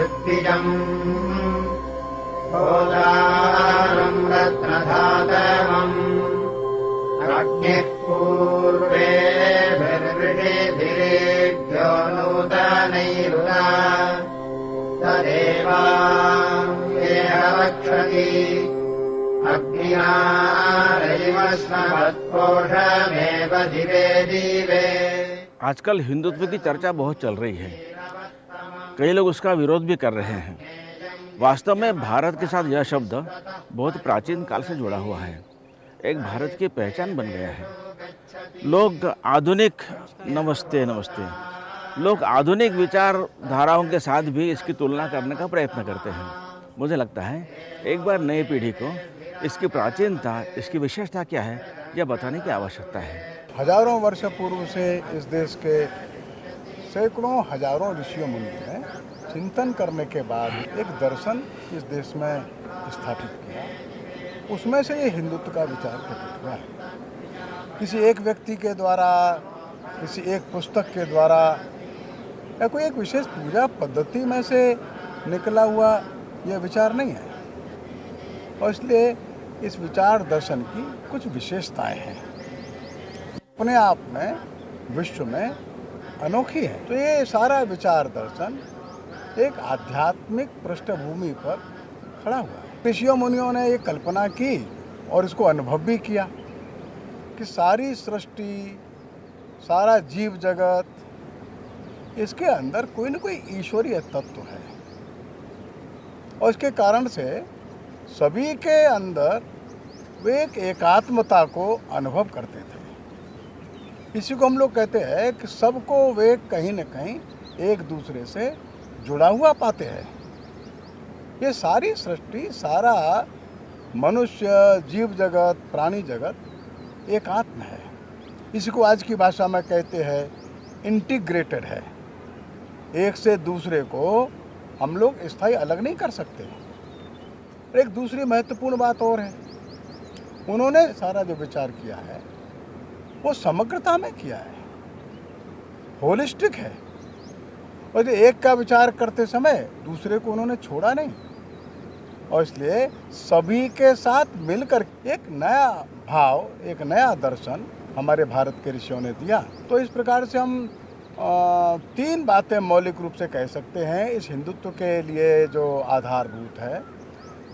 वृत्तिजम् गोदानम् रत्नधातवम् अग्निः पूर्वेभिर्वृषिभिरेभ्यो नूतनैरुना तदेवाङ्गेह वक्षति अग्निनारैवस्मत्कोशमेव दिवे दिवे। आजकल हिंदुत्व की चर्चा बहुत चल रही है, कई लोग उसका विरोध भी कर रहे हैं। वास्तव में भारत के साथ यह शब्द बहुत प्राचीन काल से जुड़ा हुआ है, एक भारत की पहचान बन गया है। लोग आधुनिक नमस्ते नमस्ते लोग आधुनिक विचारधाराओं के साथ भी इसकी तुलना करने का प्रयत्न करते हैं। मुझे लगता है एक बार नई पीढ़ी को इसकी प्राचीनता, इसकी विशेषता क्या है, यह बताने की आवश्यकता है। हजारों वर्ष पूर्व से इस देश के सैकड़ों हजारों ऋषियों मुनियों ने चिंतन करने के बाद एक दर्शन इस देश में स्थापित किया। उसमें से ये हिंदुत्व का विचार प्रकट हुआ है। किसी एक व्यक्ति के द्वारा, किसी एक पुस्तक के द्वारा या कोई एक विशेष पूजा पद्धति में से निकला हुआ यह विचार नहीं है, और इसलिए इस विचार दर्शन की कुछ विशेषताएं हैं, अपने आप में विश्व में अनोखी है। तो ये सारा विचार दर्शन एक आध्यात्मिक पृष्ठभूमि पर खड़ा हुआ है। ऋषियों मुनियों ने ये कल्पना की और इसको अनुभव भी किया कि सारी सृष्टि, सारा जीव जगत, इसके अंदर कोई न कोई ईश्वरीय तत्व है, और इसके कारण से सभी के अंदर वे एक एकात्मता को अनुभव करते थे। इसी को हम लोग कहते हैं कि सबको वे कहीं न कहीं एक दूसरे से जुड़ा हुआ पाते हैं। ये सारी सृष्टि, सारा मनुष्य, जीव जगत, प्राणी जगत एकात्म है। इसी को आज की भाषा में कहते हैं इंटीग्रेटेड है। एक से दूसरे को हम लोग स्थायी अलग नहीं कर सकते। एक दूसरी महत्वपूर्ण बात और है, उन्होंने सारा जो विचार किया है वो समग्रता में किया है, होलिस्टिक है। और एक का विचार करते समय दूसरे को उन्होंने छोड़ा नहीं, और इसलिए सभी के साथ मिलकर एक नया भाव, एक नया दर्शन हमारे भारत के ऋषियों ने दिया। तो इस प्रकार से हम तीन बातें मौलिक रूप से कह सकते हैं इस हिंदुत्व के लिए जो आधारभूत है।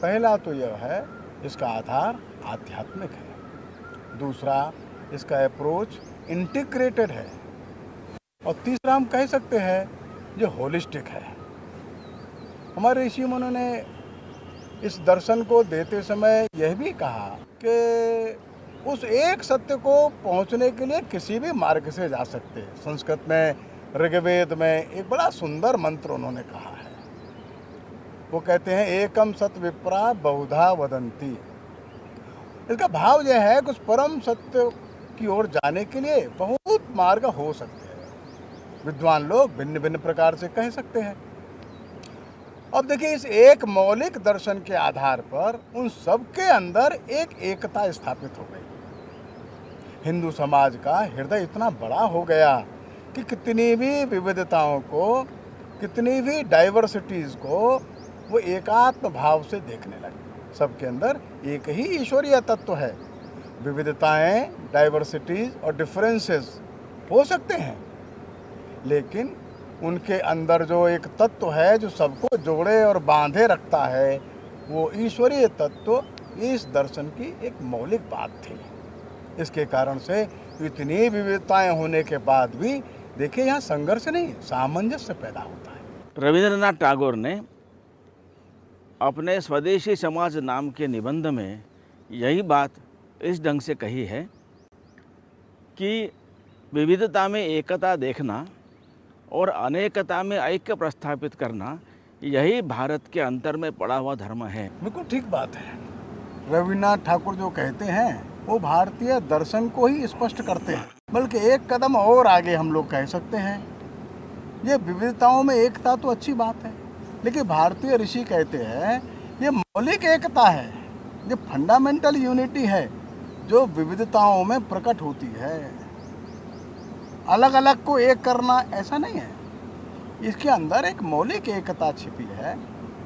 पहला तो यह है, इसका आधार आध्यात्मिक है। दूसरा, इसका अप्रोच इंटीग्रेटेड है। और तीसरा हम कह सकते हैं जो होलिस्टिक है। हमारे ऋषि मुनियों ने इस दर्शन को देते समय यह भी कहा कि उस एक सत्य को पहुंचने के लिए किसी भी मार्ग से जा सकते हैं। संस्कृत में ऋग्वेद में एक बड़ा सुंदर मंत्र उन्होंने कहा है, वो कहते हैं एकम सत विप्रा बहुधा वदंती। इसका भाव यह है कि उस परम सत्य की ओर जाने के लिए बहुत मार्ग हो सकते हैं। विद्वान लोग भिन्न भिन्न प्रकार से कह सकते हैं। अब देखिए, इस एक मौलिक दर्शन के आधार पर उन सब के अंदर एक एकता स्थापित हो गई। हिंदू समाज का हृदय इतना बड़ा हो गया कि कितनी भी विविधताओं को, कितनी भी डाइवर्सिटीज को वो एकात्म भाव से देखने लगे। सबके अंदर एक ही ईश्वरीय तत्व है। विविधताएं, डाइवर्सिटीज और डिफरेंसेस हो सकते हैं, लेकिन उनके अंदर जो एक तत्व है जो सबको जोड़े और बांधे रखता है, वो ईश्वरीय तत्व इस दर्शन की एक मौलिक बात थी। इसके कारण से इतनी विविधताएं होने के बाद भी देखिए, यहाँ संघर्ष नहीं, सामंजस्य पैदा होता है। रविंद्रनाथ टैगोर ने अपने स्वदेशी समाज नाम के निबंध में यही बात इस ढंग से कही है कि विविधता में एकता देखना और अनेकता में ऐक्य प्रस्थापित करना, यही भारत के अंतर में पड़ा हुआ धर्म है। बिल्कुल ठीक बात है। रविन्द्रनाथ ठाकुर जो कहते हैं वो भारतीय दर्शन को ही स्पष्ट करते हैं, बल्कि एक कदम और आगे हम लोग कह सकते हैं। ये विविधताओं में एकता तो अच्छी बात है, लेकिन भारतीय ऋषि कहते हैं ये मौलिक एकता है, ये फंडामेंटल यूनिटी है जो विविधताओं में प्रकट होती है। अलग अलग को एक करना ऐसा नहीं है। इसके अंदर एक मौलिक एकता छिपी है।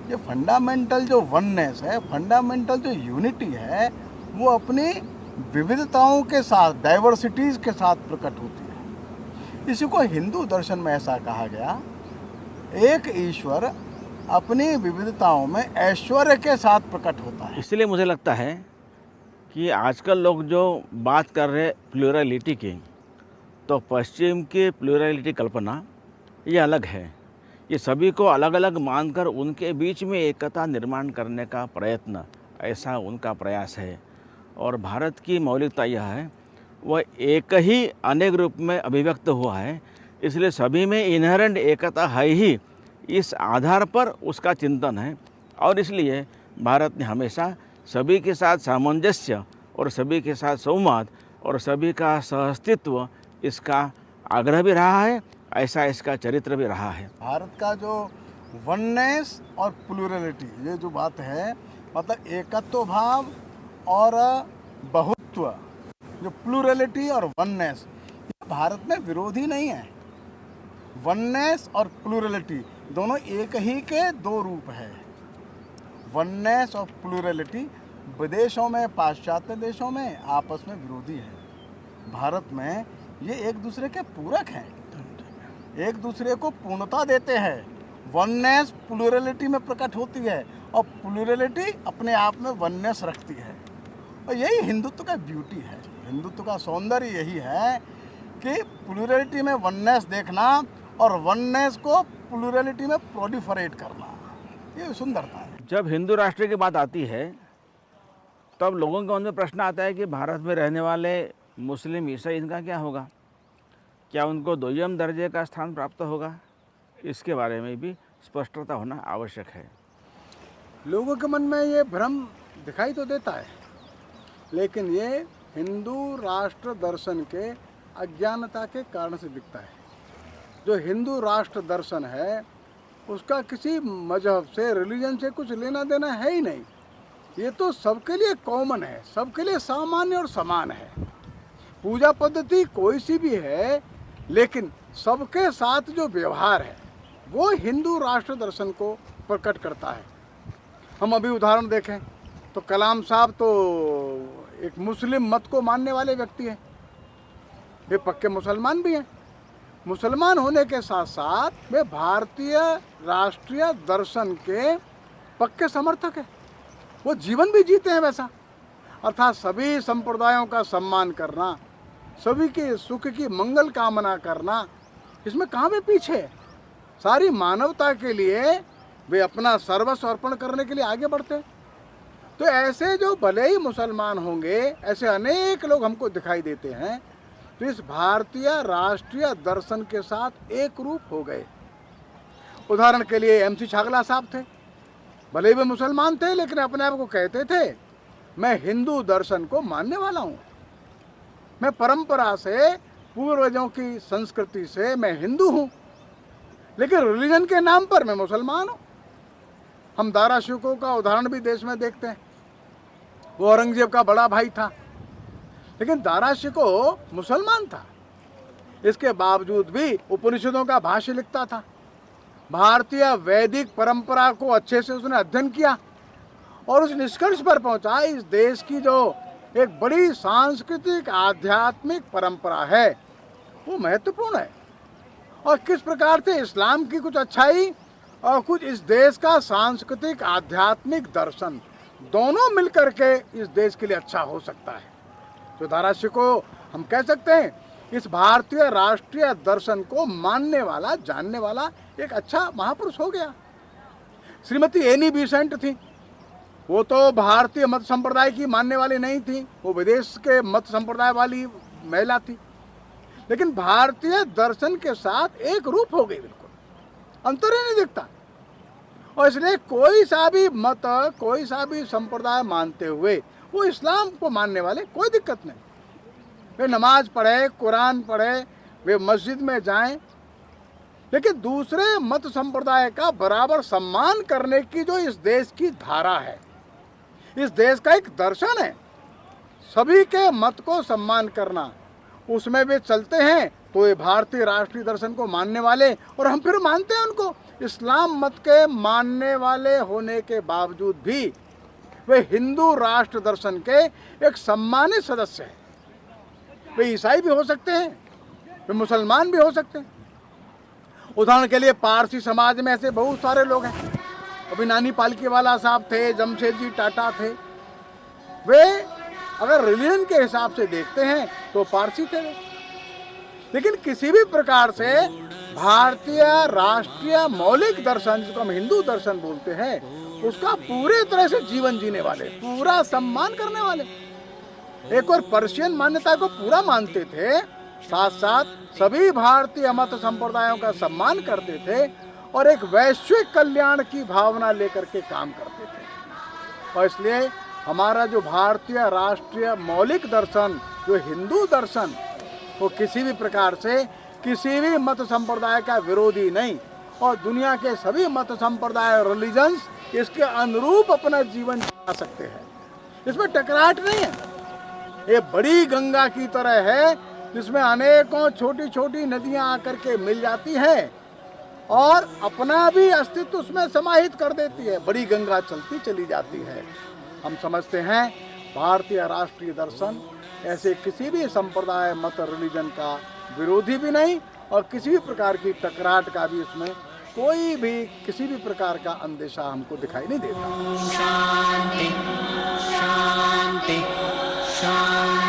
ये फंडामेंटल जो वननेस है, फंडामेंटल जो यूनिटी है, वो अपनी विविधताओं के साथ, डाइवर्सिटीज़ के साथ प्रकट होती है। इसी को हिंदू दर्शन में ऐसा कहा गया, एक ईश्वर अपनी विविधताओं में ऐश्वर्य के साथ प्रकट होता है। इसलिए मुझे लगता है कि आजकल लोग जो बात कर रहे हैं प्लूरलिटी की, तो पश्चिम की प्लूरलिटी कल्पना ये अलग है। ये सभी को अलग अलग मानकर उनके बीच में एकता निर्माण करने का प्रयत्न, ऐसा उनका प्रयास है। और भारत की मौलिकता यह है, वह एक ही अनेक रूप में अभिव्यक्त हुआ है, इसलिए सभी में इनहेरेंट एकता है ही, इस आधार पर उसका चिंतन है। और इसलिए भारत ने हमेशा सभी के साथ सामंजस्य और सभी के साथ संवाद और सभी का सहअस्तित्व, इसका आग्रह भी रहा है, ऐसा इसका चरित्र भी रहा है। भारत का जो वननेस और प्लूरलिटी, ये जो बात है, मतलब एकत्व भाव और बहुत्व, जो प्लूरलिटी और वननेस, ये भारत में विरोधी नहीं है। वननेस और प्लूरलिटी दोनों एक ही के दो रूप है। वननेस और प्लूरलिटी विदेशों में, पाश्चात्य देशों में आपस में विरोधी है। भारत में ये एक दूसरे के पूरक हैं, एक दूसरे को पूर्णता देते हैं। वननेस प्लूरलिटी में प्रकट होती है और प्लूरलिटी अपने आप में वननेस रखती है। और यही हिंदुत्व का ब्यूटी है, हिंदुत्व का सौंदर्य यही है कि प्लूरलिटी में वननेस देखना और वननेस को प्लूरलिटी में प्रोलिफरेट करना, ये सुंदरता है। जब हिंदू राष्ट्र की बात आती है, तब लोगों के मन में प्रश्न आता है कि भारत में रहने वाले मुस्लिम, ईसाई, इनका क्या होगा? क्या उनको दोयम दर्जे का स्थान प्राप्त होगा? इसके बारे में भी स्पष्टता होना आवश्यक है। लोगों के मन में ये भ्रम दिखाई तो देता है, लेकिन ये हिंदू राष्ट्र दर्शन के अज्ञानता के कारण से दिखता है। जो हिंदू राष्ट्र दर्शन है, उसका किसी मजहब से, रिलीजन से कुछ लेना देना है ही नहीं। ये तो सबके लिए कॉमन है, सबके लिए सामान्य और समान है। पूजा पद्धति कोई सी भी है, लेकिन सबके साथ जो व्यवहार है वो हिंदू राष्ट्र दर्शन को प्रकट करता है। हम अभी उदाहरण देखें तो कलाम साहब तो एक मुस्लिम मत को मानने वाले व्यक्ति हैं, वे पक्के मुसलमान भी हैं। मुसलमान होने के साथ साथ वे भारतीय राष्ट्रीय दर्शन के पक्के समर्थक हैं। वो जीवन भी जीते हैं वैसा, अर्थात सभी संप्रदायों का सम्मान करना, सभी के सुख की मंगल कामना करना, इसमें कहाँ वे पीछे? सारी मानवता के लिए वे अपना सर्वस्व अर्पण करने के लिए आगे बढ़ते हैं। तो ऐसे जो भले ही मुसलमान होंगे, ऐसे अनेक लोग हमको दिखाई देते हैं, तो इस भारतीय राष्ट्रीय दर्शन के साथ एक रूप हो गए। उदाहरण के लिए MC छागला साहब थे, भले ही वे मुसलमान थे, लेकिन अपने आप को कहते थे मैं हिंदू दर्शन को मानने वाला हूँ, मैं परंपरा से, पूर्वजों की संस्कृति से मैं हिंदू हूँ, लेकिन रिलीजन के नाम पर मैं मुसलमान हूँ। हम दारा शिकोह का उदाहरण भी देश में देखते हैं। वो औरंगजेब का बड़ा भाई था, लेकिन दारा शिकोह मुसलमान था। इसके बावजूद भी उपनिषदों का भाष्य लिखता था। भारतीय वैदिक परंपरा को अच्छे से उसने अध्ययन किया और उस निष्कर्ष पर पहुंचा, इस देश की जो एक बड़ी सांस्कृतिक आध्यात्मिक परंपरा है वो महत्वपूर्ण है, और किस प्रकार से इस्लाम की कुछ अच्छाई और कुछ इस देश का सांस्कृतिक आध्यात्मिक दर्शन दोनों मिलकर के इस देश के लिए अच्छा हो सकता है। तो दारा शिकोह हम कह सकते हैं इस भारतीय राष्ट्रीय दर्शन को मानने वाला, जानने वाला एक अच्छा महापुरुष हो गया। श्रीमती एनी बेसेंट थी, वो तो भारतीय मत संप्रदाय की मानने वाली नहीं थी, वो विदेश के मत संप्रदाय वाली महिला थी, लेकिन भारतीय दर्शन के साथ एक रूप हो गई, बिल्कुल अंतर ही नहीं दिखता। और इसलिए कोई सा भी मत, कोई सा भी संप्रदाय मानते हुए वो इस्लाम को मानने वाले कोई दिक्कत नहीं। वे नमाज पढ़े, कुरान पढ़े, वे मस्जिद में जाएं, लेकिन दूसरे मत संप्रदाय का बराबर सम्मान करने की जो इस देश की धारा है, इस देश का एक दर्शन है, सभी के मत को सम्मान करना, उसमें वे चलते हैं तो ये भारतीय राष्ट्रीय दर्शन को मानने वाले, और हम फिर मानते हैं उनको, इस्लाम मत के मानने वाले होने के बावजूद भी वे हिंदू राष्ट्र दर्शन के एक सम्मानित सदस्य हैं। वे ईसाई भी हो सकते हैं, वे मुसलमान भी हो सकते हैं। उदाहरण के लिए पारसी समाज में ऐसे बहुत सारे लोग हैं। अभी नानी पालकीवाला साहब थे, जमशेद जी टाटा थे। वे अगर रिलीजन के हिसाब से देखते हैं तो पारसी थे वे। लेकिन किसी भी प्रकार से भारतीय राष्ट्रीय मौलिक दर्शन, जिसको हम हिंदू दर्शन बोलते हैं, उसका पूरे तरह से जीवन जीने वाले, पूरा सम्मान करने वाले। एक और पर्शियन मान्यता को पूरा मानते थे, साथ साथ सभी भारतीय मत संप्रदायों का सम्मान करते थे और एक वैश्विक कल्याण की भावना लेकर के काम करते थे। और इसलिए हमारा जो भारतीय राष्ट्रीय मौलिक दर्शन, जो हिंदू दर्शन, वो किसी भी प्रकार से किसी भी मत संप्रदाय का विरोधी नहीं, और दुनिया के सभी मत संप्रदाय, रिलीजन्स इसके अनुरूप अपना जीवन जी सकते हैं। इसमें टकराहट नहीं है। ये बड़ी गंगा की तरह है जिसमें अनेकों छोटी छोटी नदियां आकर के मिल जाती हैं और अपना भी अस्तित्व उसमें समाहित कर देती है। बड़ी गंगा चलती चली जाती है। हम समझते हैं भारतीय राष्ट्रीय दर्शन ऐसे किसी भी संप्रदाय, मत, रिलीजन का विरोधी भी नहीं, और किसी भी प्रकार की टकराहट का भी इसमें कोई भी किसी भी प्रकार का अंदेशा हमको दिखाई नहीं देता। शांति शांति शांति।